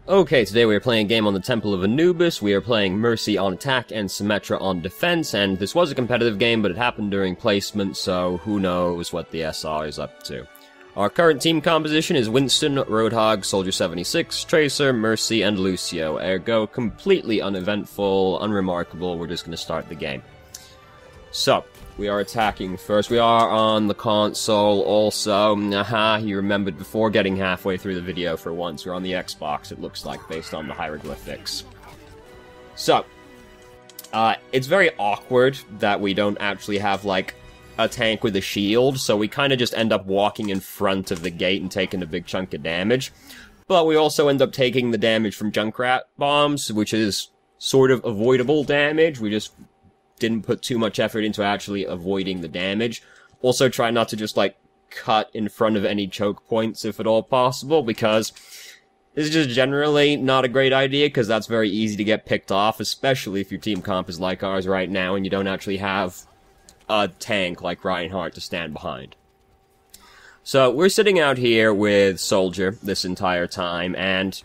Okay, today we are playing a game on the Temple of Anubis. We are playing Mercy on attack and Symmetra on defense, and this was a competitive game, but it happened during placement, so who knows what the SR is up to. Our current team composition is Winston, Roadhog, Soldier 76, Tracer, Mercy, and Lucio. Ergo, completely uneventful, unremarkable. We're just going to start the game. So, we are attacking first. We are on the console also. You remembered before getting halfway through the video for once. We're on the Xbox, it looks like, based on the hieroglyphics. So, it's very awkward that we don't actually have, like, a tank with a shield, so we kind of just end up walking in front of the gate and taking a big chunk of damage. But we also end up taking the damage from Junkrat bombs, which is sort of avoidable damage. We just didn't put too much effort into actually avoiding the damage. Also try not to just, like, cut in front of any choke points if at all possible, because this is just generally not a great idea, because that's very easy to get picked off, especially if your team comp is like ours right now and you don't actually have a tank like Reinhardt to stand behind. So, we're sitting out here with Soldier this entire time, and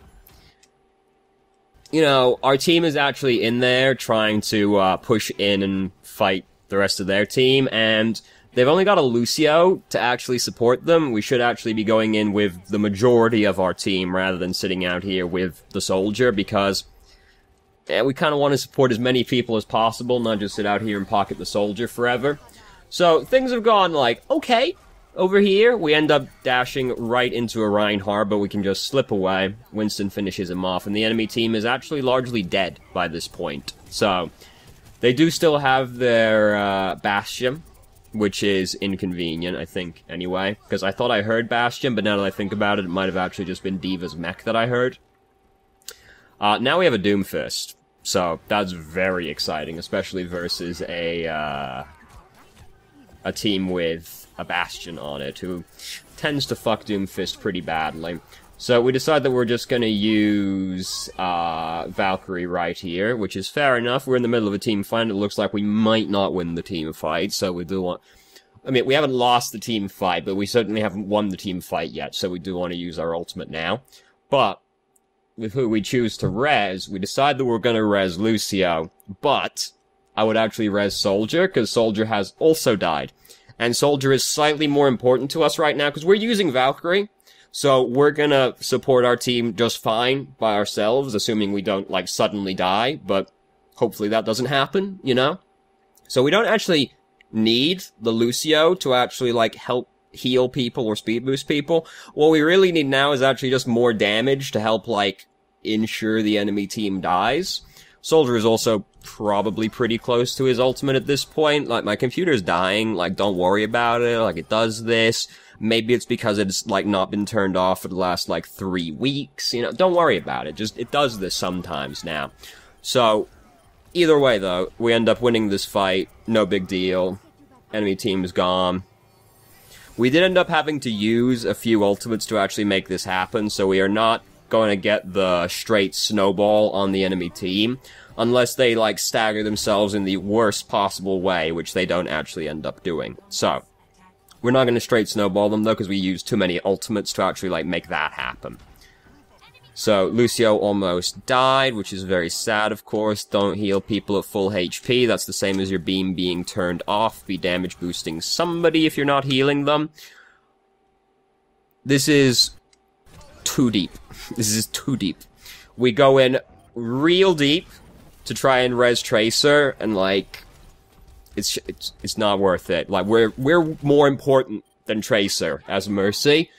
you know, our team is actually in there trying to push in and fight the rest of their team, and they've only got a Lucio to actually support them. We should actually be going in with the majority of our team rather than sitting out here with the Soldier, because we kind of want to support as many people as possible, not just sit out here and pocket the Soldier forever. So, things have gone, like, okay. Over here, we end up dashing right into a Reinhardt, but we can just slip away. Winston finishes him off, and the enemy team is actually largely dead by this point. So, they do still have their Bastion, which is inconvenient, I think, anyway. Because I thought I heard Bastion, but now that I think about it, it might have actually just been D.Va's mech that I heard. Now we have a Doomfist, so that's very exciting, especially versus a team with a Bastion on it, who tends to fuck Doomfist pretty badly. So we decide that we're just gonna use Valkyrie right here, which is fair enough. We're in the middle of a team fight, it looks like we might not win the team fight, so we do want... I mean, we haven't lost the team fight, but we certainly haven't won the team fight yet, so we do want to use our ultimate now. But with who we choose to res, we decide that we're gonna res Lucio, but I would actually res Soldier, because Soldier has also died. And Soldier is slightly more important to us right now, because we're using Valkyrie, so we're gonna support our team just fine by ourselves, assuming we don't, like, suddenly die, but hopefully that doesn't happen, you know? So we don't actually need the Lucio to actually, like, help heal people or speed boost people. What we really need now is actually just more damage to help, like, ensure the enemy team dies. Soldier is also probably pretty close to his ultimate at this point. Like, my computer's dying, like, don't worry about it, like, it does this. Maybe it's because it's, like, not been turned off for the last, like, 3 weeks, you know, don't worry about it, just, it does this sometimes now. So, either way, though, we end up winning this fight, no big deal, enemy team is gone. We did end up having to use a few ultimates to actually make this happen, so we are not going to get the straight snowball on the enemy team, unless they, like, stagger themselves in the worst possible way, which they don't actually end up doing. So, we're not going to straight snowball them, though, because we used too many ultimates to actually, like, make that happen. So, Lucio almost died, which is very sad, of course. Don't heal people at full HP. That's the same as your beam being turned off. Be damage boosting somebody if you're not healing them. This is too deep. This is too deep. We go in real deep to try and res Tracer, and, like, it's not worth it. Like, we're more important than Tracer as Mercy.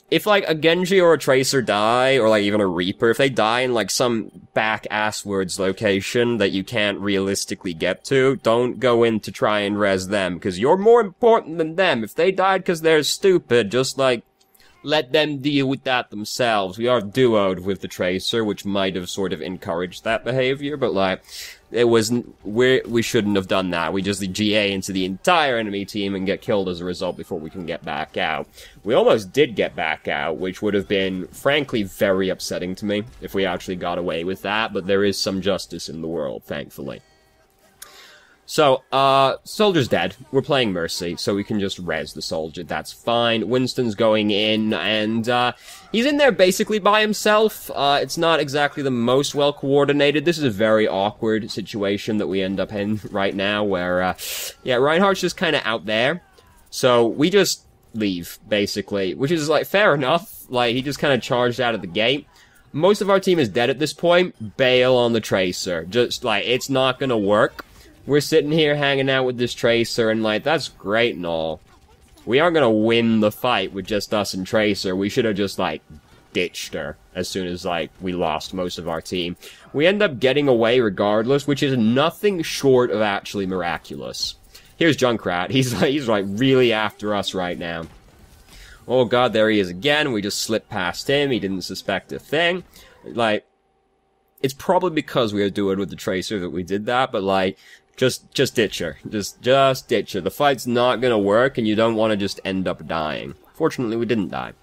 If, like, a Genji or a Tracer die, or, like, even a Reaper, if they die in, like, some back-asswards location that you can't realistically get to, don't go in to try and res them, because you're more important than them. If they died because they're stupid, just, like, let them deal with that themselves. We are duoed with the Tracer, which might have sort of encouraged that behavior, but, like, it wasn't, we shouldn't have done that. We just GA into the entire enemy team and get killed as a result before we can get back out. We almost did get back out, which would have been, frankly, very upsetting to me if we actually got away with that, but there is some justice in the world, thankfully. So, Soldier's dead. We're playing Mercy, so we can just res the Soldier. That's fine. Winston's going in, and, he's in there basically by himself. It's not exactly the most well-coordinated. This is a very awkward situation that we end up in right now, where, yeah, Reinhardt's just kind of out there. So, we just leave, basically, which is, like, fair enough. Like, he just kind of charged out of the gate. Most of our team is dead at this point. Bail on the Tracer. Just, like, it's not gonna work. We're sitting here hanging out with this Tracer, and, like, that's great and all. We aren't gonna win the fight with just us and Tracer. We should have just, like, ditched her as soon as, like, we lost most of our team. We end up getting away regardless, which is nothing short of actually miraculous. Here's Junkrat. He's like, really after us right now. Oh god, there he is again. We just slipped past him. He didn't suspect a thing. Like, it's probably because we were doing with the Tracer that we did that, but, like, just ditch her. Just ditch her. The fight's not gonna work, and you don't want to just end up dying. Fortunately, we didn't die.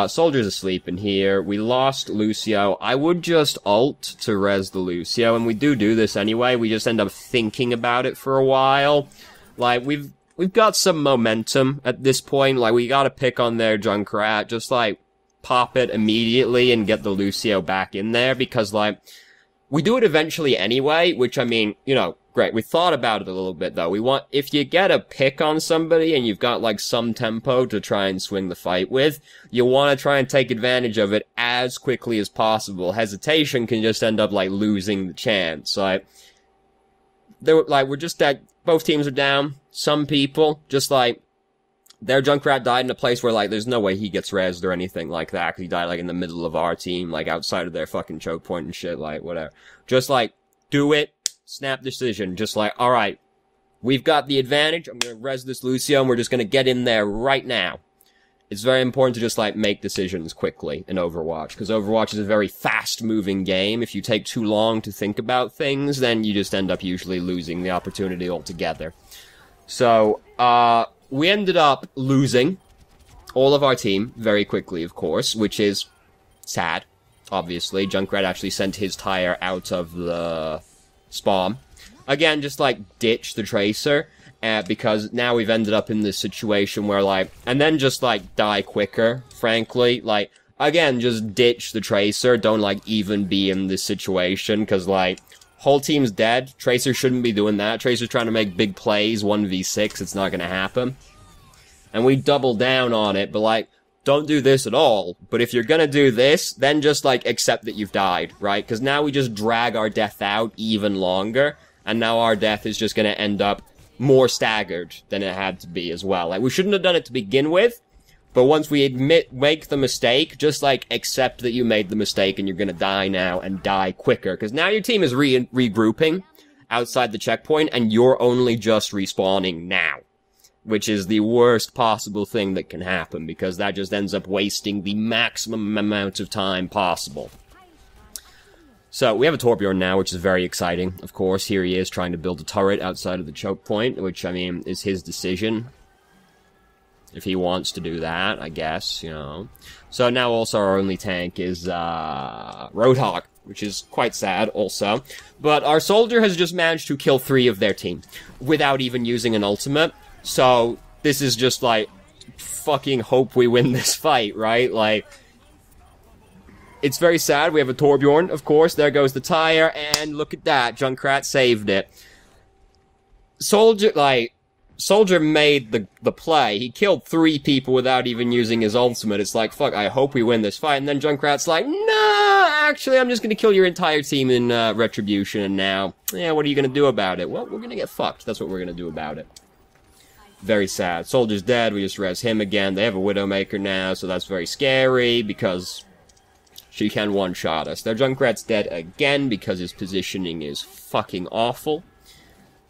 Soldier's asleep in here. We lost Lucio. I would just ult to res the Lucio, and we do this anyway. We just end up thinking about it for a while. Like, we've got some momentum at this point. Like, we gotta pick on their Junkrat. Just, like, pop it immediately and get the Lucio back in there, because, like, we do it eventually anyway, which, I mean, you know, great. We thought about it a little bit, though. If you get a pick on somebody and you've got, like, some tempo to try and swing the fight with, you want to try and take advantage of it as quickly as possible. Hesitation can just end up, like, losing the chance. Like, we're just that, both teams are down. Some people, just, like, their Junkrat died in a place where, like, there's no way he gets rezzed or anything like that, because he died, like, in the middle of our team, like, outside of their fucking choke point and shit, like, whatever. Just, like, do it, snap decision, just like, alright, we've got the advantage, I'm gonna res this Lucio, and we're just gonna get in there right now. It's very important to just, like, make decisions quickly in Overwatch, because Overwatch is a very fast-moving game. If you take too long to think about things, then you just end up usually losing the opportunity altogether. So, we ended up losing all of our team very quickly, of course, which is sad, obviously. Junkrat actually sent his tire out of the spawn. Again, just, like, ditch the Tracer, because now we've ended up in this situation where, like, and then just, like, die quicker, frankly. Like, again, just ditch the Tracer, don't, like, even be in this situation, because, like, whole team's dead. Tracer shouldn't be doing that. Tracer's trying to make big plays, 1v6, it's not gonna happen. And we double down on it, but, like, don't do this at all. But if you're gonna do this, then just, like, accept that you've died, right? Because now we just drag our death out even longer, and now our death is just gonna end up more staggered than it had to be as well. Like, we shouldn't have done it to begin with, but once we make the mistake, just, like, accept that you made the mistake and you're gonna die now, and die quicker. Because now your team is regrouping outside the checkpoint, and you're only just respawning now. Which is the worst possible thing that can happen, because that just ends up wasting the maximum amount of time possible. So, we have a Torbjorn now, which is very exciting, of course. Here he is, trying to build a turret outside of the choke point, which, I mean, is his decision. If he wants to do that, I guess, you know. So now also our only tank is, Roadhog, which is quite sad, also. But our Soldier has just managed to kill 3 of their team, without even using an ultimate. So, this is just, like, fucking hope we win this fight, right? Like, it's very sad. We have a Torbjorn, of course. There goes the tire, and look at that. Junkrat saved it. Soldier made the play. He killed 3 people without even using his ultimate. It's like, fuck, I hope we win this fight. And then Junkrat's like, nah, actually, I'm just gonna kill your entire team in, retribution, and now, yeah, what are you gonna do about it? Well, we're gonna get fucked. That's what we're gonna do about it. Very sad. Soldier's dead, we just res him again. They have a Widowmaker now, so that's very scary, because she can one-shot us. Their Junkrat's dead again, because his positioning is fucking awful.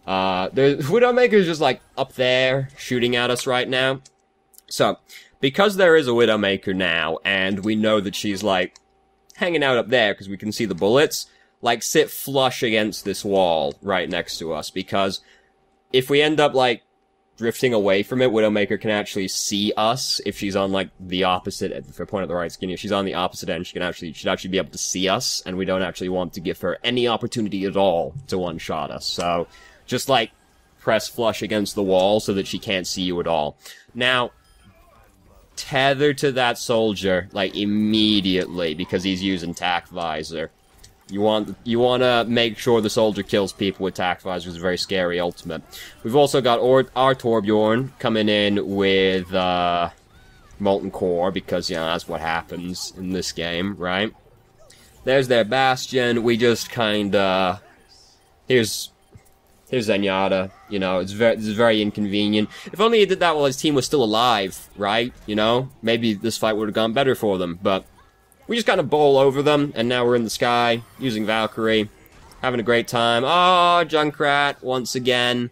The Widowmaker's just, like, up there, shooting at us right now. So, because there is a Widowmaker now, and we know that she's, like, hanging out up there, because we can see the bullets, like, sit flush against this wall right next to us, because if we end up, like, drifting away from it, Widowmaker can actually see us if she's on, like, the opposite, if I point at the right skin, if she's on the opposite end, should actually be able to see us, and we don't actually want to give her any opportunity at all to one-shot us. So, just, like, press flush against the wall so that she can't see you at all. Now, tether to that soldier, like, immediately, because he's using tac visor. You want to make sure the soldier kills people with tac visor. It's a very scary ultimate. We've also got our Torbjorn coming in with Molten Core, because, you know, that's what happens in this game, right? There's their Bastion. We just kinda... Here's Zenyatta, you know, this is very inconvenient. If only he did that while his team was still alive, right? You know, maybe this fight would have gone better for them, but we just kind of bowl over them, and now we're in the sky, using Valkyrie, having a great time. Oh, Junkrat, once again.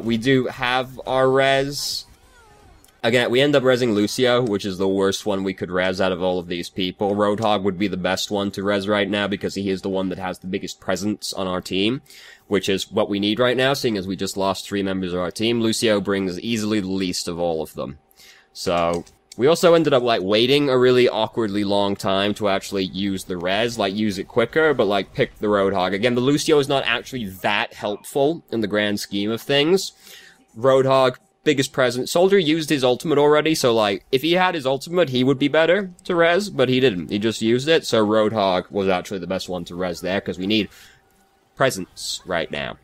We do have our res. Again, we end up resing Lucio, which is the worst one we could res out of all of these people. Roadhog would be the best one to res right now, because he is the one that has the biggest presence on our team, which is what we need right now, seeing as we just lost 3 members of our team. Lucio brings easily the least of all of them. So, we also ended up, like, waiting a really awkwardly long time to actually use the res, like, use it quicker, but, like, pick the Roadhog. Again, the Lucio is not actually that helpful in the grand scheme of things. Roadhog, biggest presence. Soldier used his ultimate already, so, like, if he had his ultimate, he would be better to res, but he didn't. He just used it, so Roadhog was actually the best one to res there, because we need presence right now.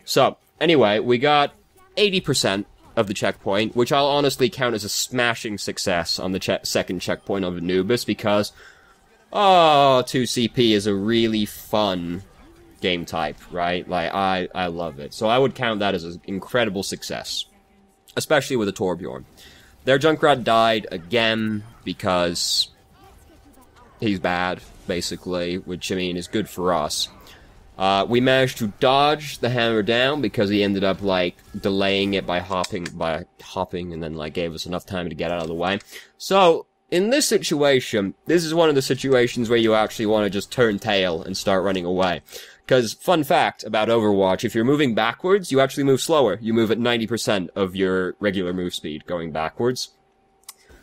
So, anyway, we got 80% of the checkpoint, which I'll honestly count as a smashing success on the second checkpoint of Anubis, because, oh, 2CP is a really fun game type, right? Like, I love it. So I would count that as an incredible success. Especially with a Torbjorn. Their Junkrat died again because he's bad, basically, which, I mean, is good for us. We managed to dodge the hammer down because he ended up, like, delaying it by hopping, and then, like, gave us enough time to get out of the way. So, in this situation, this is one of the situations where you actually want to just turn tail and start running away. Because, fun fact about Overwatch, if you're moving backwards, you actually move slower. You move at 90% of your regular move speed going backwards.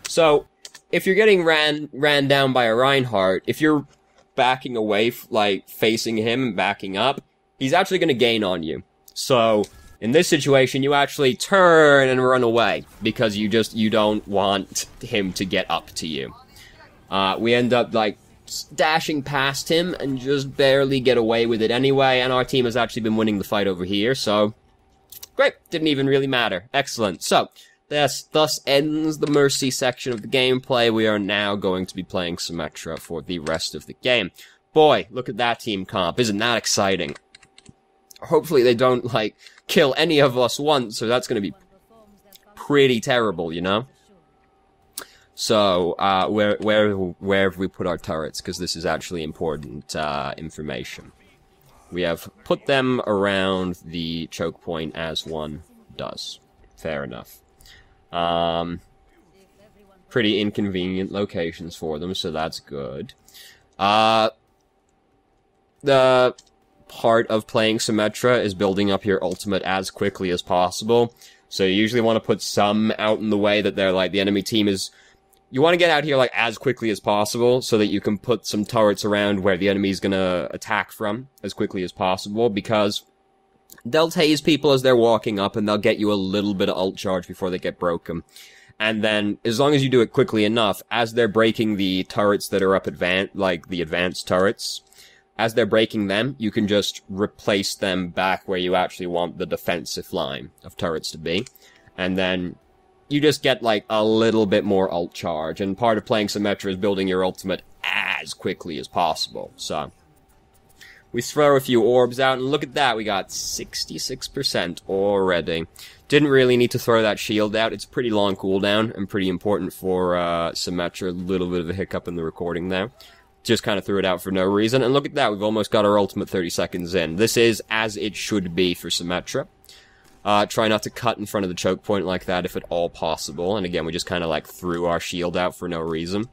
So, if you're getting ran down by a Reinhardt, if you're backing away, like, facing him and backing up, he's actually going to gain on you. So, in this situation, you actually turn and run away, because you don't want him to get up to you. We end up, like, dashing past him and just barely get away with it anyway, and our team has actually been winning the fight over here, so great, didn't even really matter. Excellent. So, thus ends the Mercy section of the gameplay. We are now going to be playing Symmetra for the rest of the game. Boy, look at that team comp. Isn't that exciting? Hopefully they don't, like, kill any of us once, so that's going to be pretty terrible, you know? So, where have we put our turrets? Because this is actually important information. We have put them around the choke point as one does. Fair enough. Pretty inconvenient locations for them, so that's good. The part of playing Symmetra is building up your ultimate as quickly as possible. So you usually want to put some out in the way that they're like, the enemy team is... You want to get out here, like, as quickly as possible, so that you can put some turrets around where the enemy's gonna attack from as quickly as possible, because they'll tase people as they're walking up, and they'll get you a little bit of ult charge before they get broken. And then, as long as you do it quickly enough, as they're breaking the turrets that are up like the advanced turrets, as they're breaking them, you can just replace them back where you actually want the defensive line of turrets to be. And then you just get, like, a little bit more ult charge, and part of playing Symmetra is building your ultimate as quickly as possible, so... We throw a few orbs out, and look at that, we got 66% already. Didn't really need to throw that shield out, it's a pretty long cooldown, and pretty important for, Symmetra, a little bit of a hiccup in the recording there. Just kind of threw it out for no reason, and look at that, we've almost got our ultimate 30 seconds in. This is as it should be for Symmetra. Try not to cut in front of the choke point like that if at all possible. And again, we just kind of, like, threw our shield out for no reason.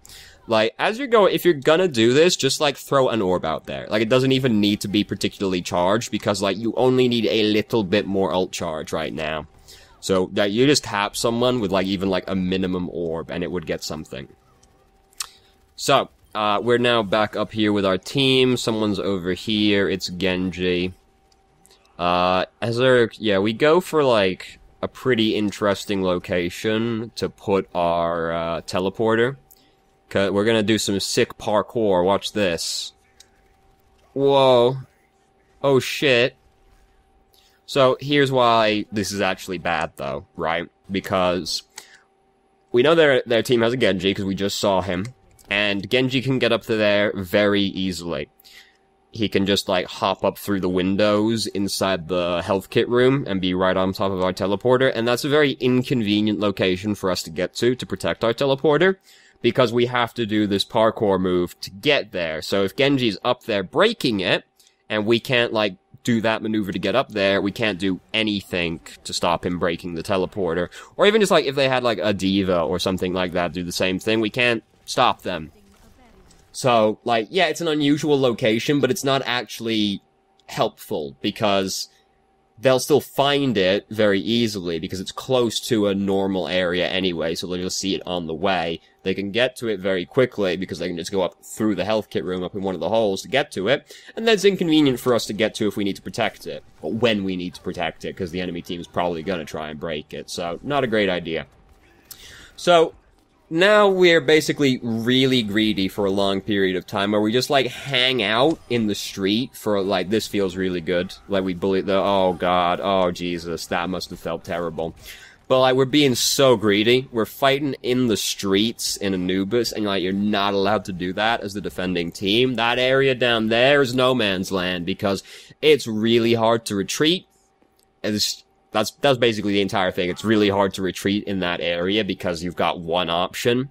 Like, as you're going, if you're gonna do this, just, like, throw an orb out there. Like, it doesn't even need to be particularly charged, because, like, you only need a little bit more ult charge right now. So, that you just tap someone with, like, even, like, a minimum orb, and it would get something. So, we're now back up here with our team. Someone's over here. It's Genji. Yeah, we go for, like, a pretty interesting location to put our, teleporter. 'Cause we're gonna do some sick parkour, watch this. Whoa. Oh shit. So, here's why this is actually bad, though, right? Because we know their team has a Genji, because we just saw him, and Genji can get up to there very easily. He can just, like, hop up through the windows inside the health kit room and be right on top of our teleporter, and that's a very inconvenient location for us to get to protect our teleporter, because we have to do this parkour move to get there. So if Genji's up there breaking it, and we can't, like, do that maneuver to get up there, we can't do anything to stop him breaking the teleporter. Or even just, like, if they had, like, a diva or something like that do the same thing, we can't stop them. So, like, yeah, it's an unusual location, but it's not actually helpful, because they'll still find it very easily, because it's close to a normal area anyway, so they'll just see it on the way. They can get to it very quickly, because they can just go up through the health kit room, up in one of the holes to get to it, and that's inconvenient for us to get to if we need to protect it, or when we need to protect it, because the enemy team is probably gonna try and break it, so not a great idea. So, now we're basically really greedy for a long period of time, where we just, like, hang out in the street for, like, this feels really good. Like, we bully oh god, oh Jesus, that must have felt terrible. But, like, we're being so greedy. We're fighting in the streets in Anubis, and, like, you're not allowed to do that as the defending team. That area down there is no man's land, because it's really hard to retreat. That's basically the entire thing. It's really hard to retreat in that area, because you've got one option,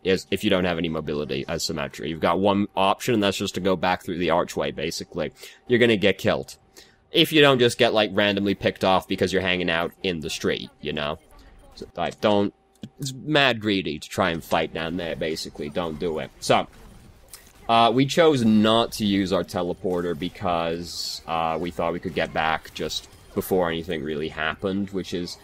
is if you don't have any mobility as Symmetra. You've got one option, and that's just to go back through the archway, basically. You're gonna get killed. If you don't just get, like, randomly picked off because you're hanging out in the street, you know? So, like, it's mad greedy to try and fight down there, basically. Don't do it. So, we chose not to use our teleporter because, we thought we could get back just before anything really happened, which is,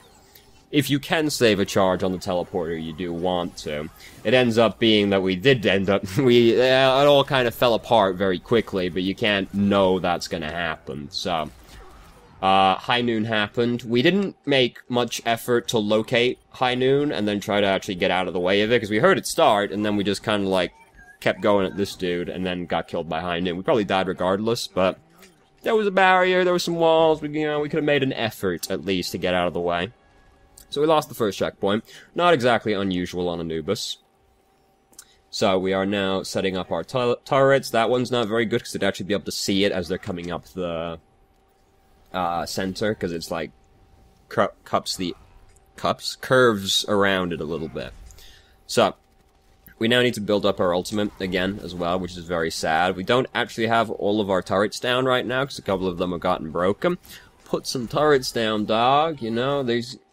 if you can save a charge on the teleporter, you do want to. It ends up being that it all kind of fell apart very quickly, but you can't know that's gonna happen, so. High Noon happened. We didn't make much effort to locate High Noon, and then try to actually get out of the way of it, because we heard it start, and then we just kind of, like, kept going at this dude, and then got killed by High Noon. We probably died regardless, but there was a barrier, there were some walls, we could have made an effort, at least, to get out of the way. So we lost the first checkpoint. Not exactly unusual on Anubis. So we are now setting up our turrets. That one's not very good, because they'd actually be able to see it as they're coming up the center, because it's like curves around it a little bit. So we now need to build up our ultimate again as well, which is very sad. We don't actually have all of our turrets down right now, because a couple of them have gotten broken. Put some turrets down, dog, you know?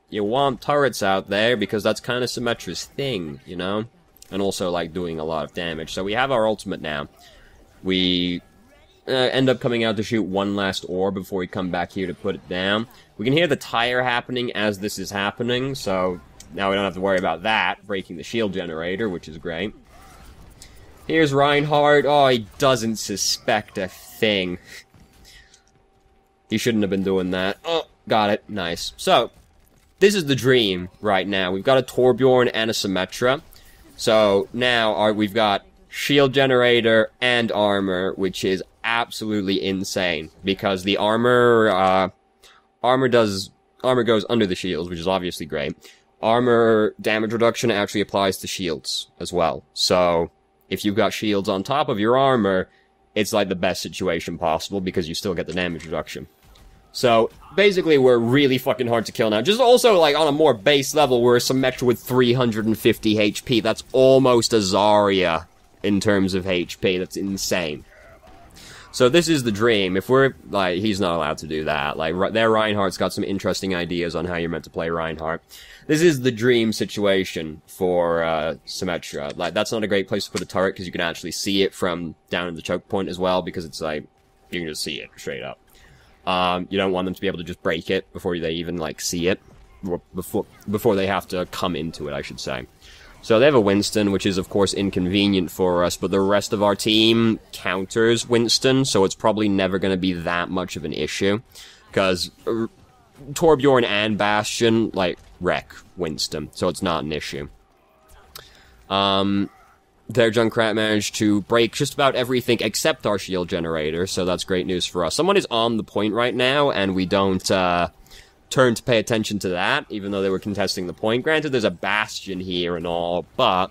You want turrets out there, because that's kind of Symmetra's thing, you know? And also, like, doing a lot of damage. So we have our ultimate now. We end up coming out to shoot one last orb before we come back here to put it down. We can hear the tire happening as this is happening, so now we don't have to worry about that, breaking the shield generator, which is great. Here's Reinhardt. Oh, he doesn't suspect a thing. He shouldn't have been doing that. Oh, got it. Nice. So, this is the dream right now. We've got a Torbjorn and a Symmetra. So, now we've got shield generator and armor, which is absolutely insane, because the armor goes under the shields, which is obviously great. Armor damage reduction actually applies to shields as well. So, if you've got shields on top of your armor, it's like the best situation possible, because you still get the damage reduction. So, basically, we're really fucking hard to kill now. Just also, like, on a more base level, we're a Symmetra with 350 HP. That's almost a Zarya in terms of HP. That's insane. So this is the dream. If we're, like, he's not allowed to do that. Like, their Reinhardt's got some interesting ideas on how you're meant to play Reinhardt. This is the dream situation for, Symmetra. Like, that's not a great place to put a turret, because you can actually see it from down in the choke point as well, because it's like, you can just see it straight up. You don't want them to be able to just break it before they even, like, see it. Before they have to come into it, I should say. So they have a Winston, which is, of course, inconvenient for us, but the rest of our team counters Winston, so it's probably never going to be that much of an issue. Because Torbjorn and Bastion, like, wreck Winston, so it's not an issue. Their Junkrat managed to break just about everything except our shield generator, so that's great news for us. Someone is on the point right now, and we don't, turn to pay attention to that, even though they were contesting the point. Granted, there's a Bastion here and all, but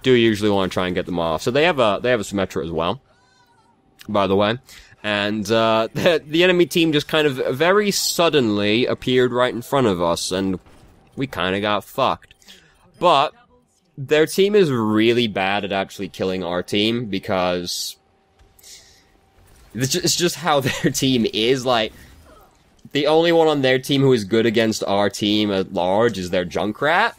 do usually want to try and get them off. So they have a Symmetra as well, by the way. And, the enemy team just kind of very suddenly appeared right in front of us, and we kind of got fucked. But their team is really bad at actually killing our team, because it's just how their team is. Like, the only one on their team who is good against our team at large is their Junkrat.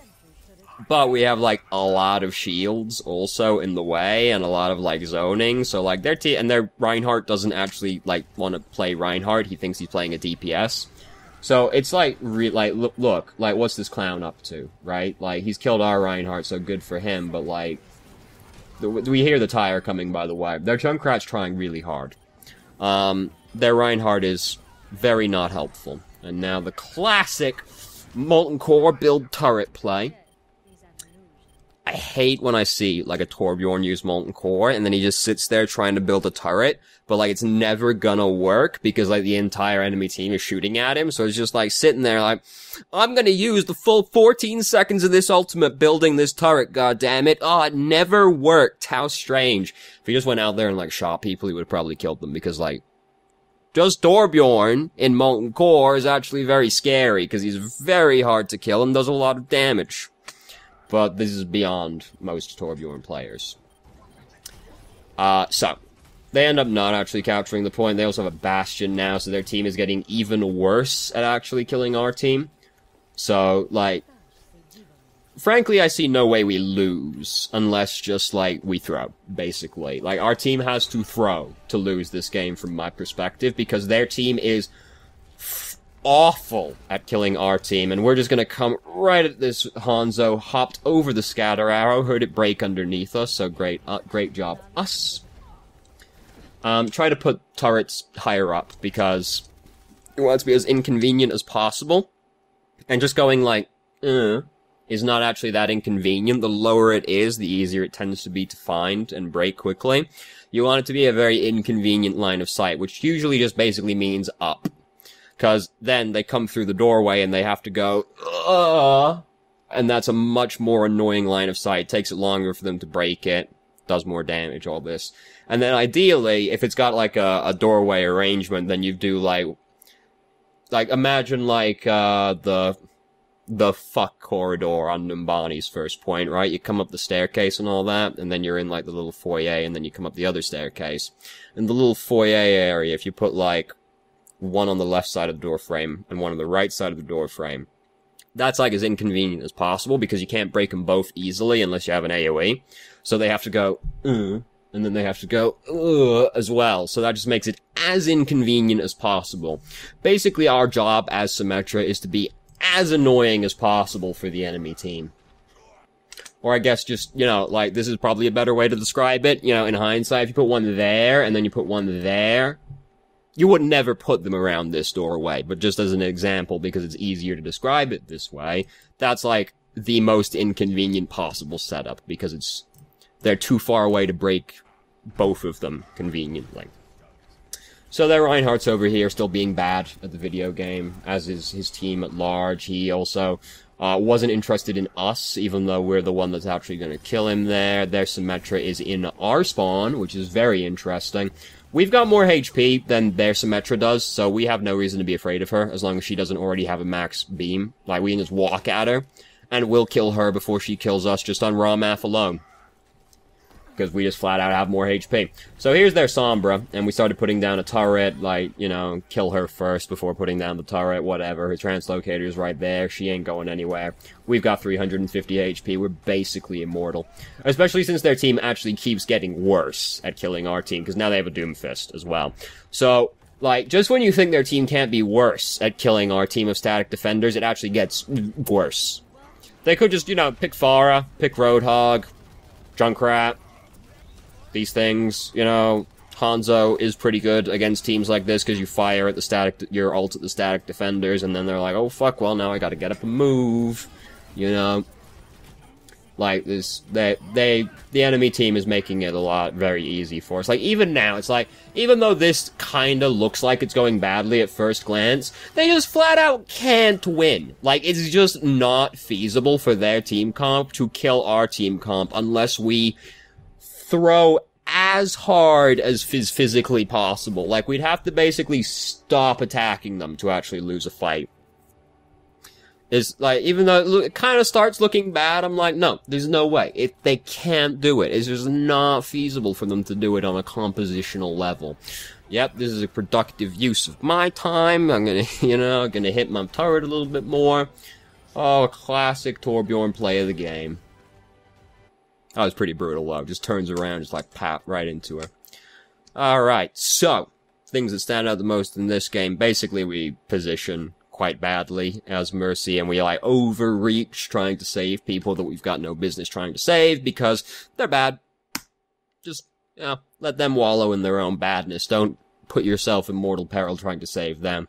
But we have, like, a lot of shields also in the way, and a lot of, like, zoning. So, like, their team, and their Reinhardt doesn't actually, like, want to play Reinhardt. He thinks he's playing a DPS. So, it's like, look, like, what's this clown up to, right? Like, he's killed our Reinhardt, so good for him, but, like, we hear the tire coming, by the way. Their Junkrat's trying really hard. Their Reinhardt is very not helpful. And now the classic Molten Core build turret play. I hate when I see, like, a Torbjorn use Molten Core, and then he just sits there trying to build a turret, but, like, it's never gonna work, because, like, the entire enemy team is shooting at him, so it's just, like, sitting there, like, I'm gonna use the full 14 seconds of this ultimate building this turret, goddammit. Oh, it never worked. How strange. If he just went out there and, like, shot people, he would have probably killed them, because, like, just Torbjorn in Molten Core is actually very scary, because he's very hard to kill and does a lot of damage. But this is beyond most Torbjorn players. So, they end up not actually capturing the point. They also have a Bastion now, so their team is getting even worse at actually killing our team. So, like, frankly, I see no way we lose, unless just, like, we throw, basically. Like, our team has to throw to lose this game from my perspective, because their team is awful at killing our team, and we're just gonna come right at this Hanzo, hopped over the scatter arrow, heard it break underneath us, so great job, us. Try to put turrets higher up, because we want it to be as inconvenient as possible, and just going like, is not actually that inconvenient. The lower it is, the easier it tends to be to find and break quickly. You want it to be a very inconvenient line of sight, which usually just basically means up. Because then they come through the doorway and they have to go, and that's a much more annoying line of sight. It takes it longer for them to break it, does more damage, all this. And then ideally, if it's got like a doorway arrangement, then you do like imagine like, the fuck corridor on Numbani's first point, right? You come up the staircase and all that, and then you're in like the little foyer, and then you come up the other staircase. In the little foyer area, if you put like one on the left side of the door frame and one on the right side of the door frame, that's like as inconvenient as possible, because you can't break them both easily unless you have an AoE. So they have to go, and then they have to go, as well. So that just makes it as inconvenient as possible. Basically, our job as Symmetra is to be as annoying as possible for the enemy team. Or I guess just, you know, like, this is probably a better way to describe it. You know, in hindsight, if you put one there, and then you put one there, you would never put them around this doorway, but just as an example, because it's easier to describe it this way, that's like the most inconvenient possible setup, because they're too far away to break both of them conveniently. So their Reinhardt's over here still being bad at the video game, as is his team at large. He also wasn't interested in us, even though we're the one that's actually going to kill him there. Their Symmetra is in our spawn, which is very interesting. We've got more HP than their Symmetra does, so we have no reason to be afraid of her, as long as she doesn't already have a max beam. Like, we can just walk at her, and we'll kill her before she kills us, just on raw math alone. Because we just flat out have more HP. So here's their Sombra, and we started putting down a turret, like, you know, kill her first before putting down the turret, whatever. Her translocator's right there, she ain't going anywhere. We've got 350 HP, we're basically immortal. Especially since their team actually keeps getting worse at killing our team, because now they have a Doomfist as well. So, like, just when you think their team can't be worse at killing our team of static defenders, it actually gets worse. They could just, you know, pick Pharah, pick Roadhog, Junkrat, these things, you know, Hanzo is pretty good against teams like this, because you fire at the your ult at the static defenders, and then they're like, oh fuck, well now I gotta get up and move, you know? Like, this, the enemy team is making it very easy for us. Like, even now, it's like, even though this kinda looks like it's going badly at first glance, they just flat out can't win. Like, it's just not feasible for their team comp to kill our team comp unless we throw as hard as physically possible. Like, we'd have to basically stop attacking them to actually lose a fight. It's like, even though it kind of starts looking bad, I'm like, no, there's no way. They can't do it. It's just not feasible for them to do it on a compositional level. Yep, this is a productive use of my time. I'm gonna, gonna hit my turret a little bit more. Oh, a classic Torbjorn play of the game. That was pretty brutal, though. Just turns around, just like, pat right into her. Alright, so, things that stand out the most in this game, basically we position quite badly as Mercy, and we like overreach trying to save people that we've got no business trying to save because they're bad. Just, let them wallow in their own badness. Don't put yourself in mortal peril trying to save them.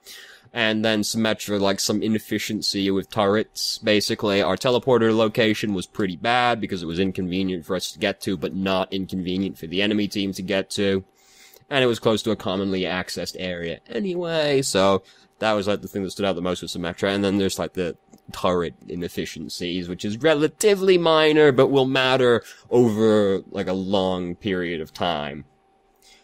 And then Symmetra, like some inefficiency with turrets, basically. Our teleporter location was pretty bad because it was inconvenient for us to get to, but not inconvenient for the enemy team to get to. And it was close to a commonly accessed area anyway, so that was like the thing that stood out the most with Symmetra. And then there's like the turret inefficiencies, which is relatively minor, but will matter over like a long period of time.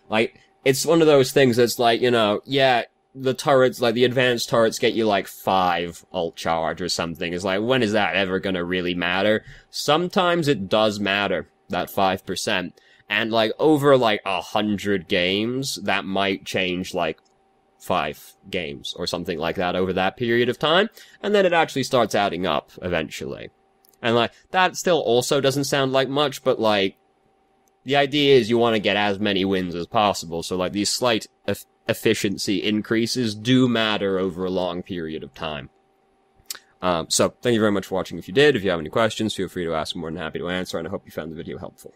Like, it's one of those things that's like, yeah, the turrets, like the advanced turrets get you like 5 ult charge or something. It's like, when is that ever gonna really matter? Sometimes it does matter, that 5%. And like over like 100 games, that might change like 5 games or something like that over that period of time, and then it actually starts adding up eventually. And like, that still also doesn't sound like much, but like, the idea is you want to get as many wins as possible, so like these slight efficiency increases do matter over a long period of time. So, thank you very much for watching if you did. If you have any questions, feel free to ask. I'm more than happy to answer, and I hope you found the video helpful.